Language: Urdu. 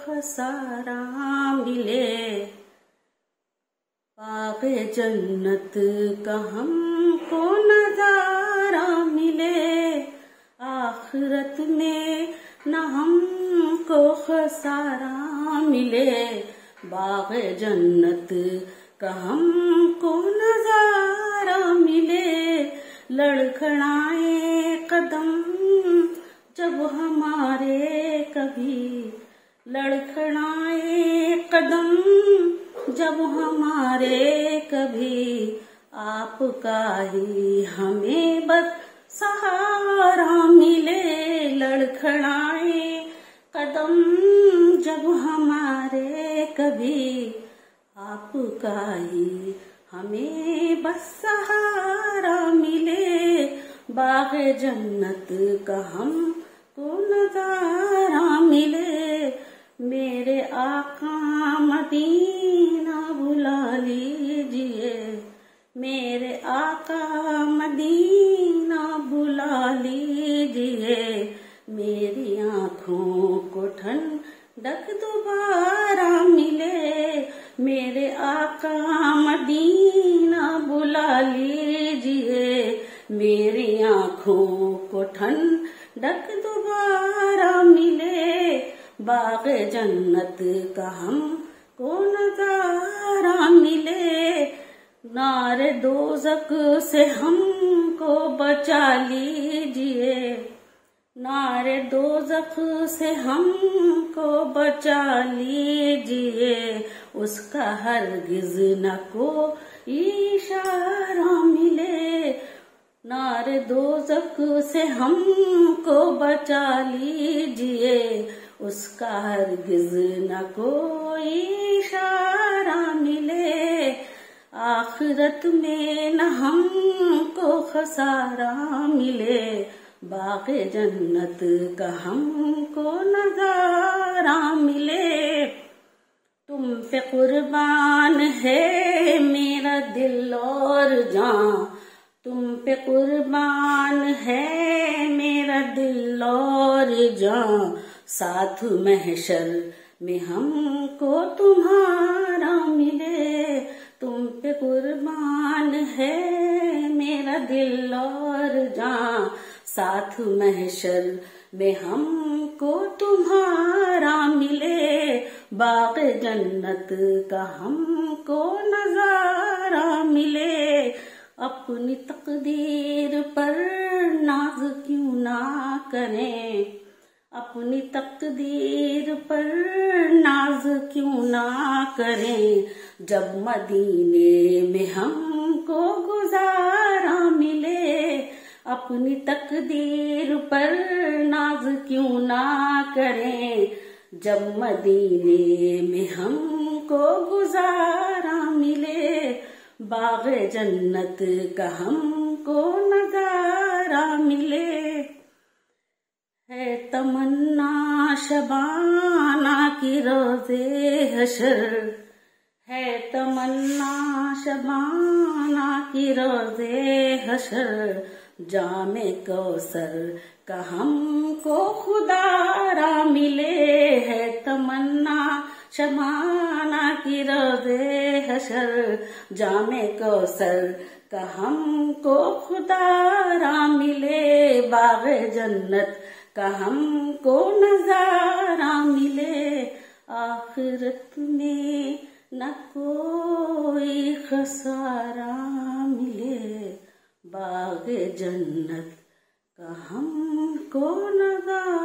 خسارہ ملے، باغ جنت کا ہم کو نظارہ ملے، آخرت میں نہ ہم کو خسارہ ملے، باغ جنت کا ہم کو نظارہ ملے، لڑکھڑائے قدم جب ہمارے کبھی، لڑکھڑائے قدم جب ہمارے کبھی، آپ کا ہی ہمیں بس سہارا ملے، لڑکھڑائے قدم جب ہمارے کبھی، آپ کا ہی ہمیں بس سہارا ملے، باغ جنت کا ہم کو نظارہ ملے، میرے آقا مدینہ بلا لیجئے، میرے آقا مدینہ بلا لیجئے، میری آنکھوں کو ٹھنڈک دوبارہ ملے، میرے آقا مدینہ بلا لیجئے، میری آنکھوں کو ٹھنڈک دوبارہ ملے، باغ جنت کا ہم کو نظارہ ملے، نار دوزخ سے ہم کو بچا لیجئے، نار دوزخ سے ہم کو بچا لیجئے، اس کا ہرگز نہ کوئی اشارہ ملے، نار دوزخ سے ہم کو بچا لیجئے، اس کا ہرگز نہ کوئی اشارہ ملے، آخرت میں نہ ہم کو خسارہ ملے، باغ جنت کا ہم کو نظارہ ملے، تم پہ قربان ہے میرا دل اور جاں، تم پہ قربان ہے میرا دل اور جاں، ساتھ محشر میں ہم کو تمہارا ملے، تم پہ قربان ہے میرا دل اور جاں، ساتھ محشر میں ہم کو تمہارا ملے، باغ جنت کا ہم کو نظارہ ملے، اپنی تقدیر پر ناز کیوں نہ کریں، اپنی تقدیر پر ناز کیوں نہ کریں، جب مدینے میں ہم کو گزارا ملے، اپنی تقدیر پر ناز کیوں نہ کریں، جب مدینے میں ہم کو گزارا ملے، باغ جنت کا ہم کو نظارہ ملے، ہے تمنا شبانہ کی روزے حشر، ہے تمنا شبانہ کی روزے حشر، جام کوثر کا ہم کو خدا را ملے، ہے تمنا شبانہ کی روزے حشر، جام کوثر کا ہم کو خدا را ملے، باغ جنت کا ہم کو نظارہ ملے، آخرت میں نہ کوئی خسارہ ملے، باغ جنت کا ہم کو نظارہ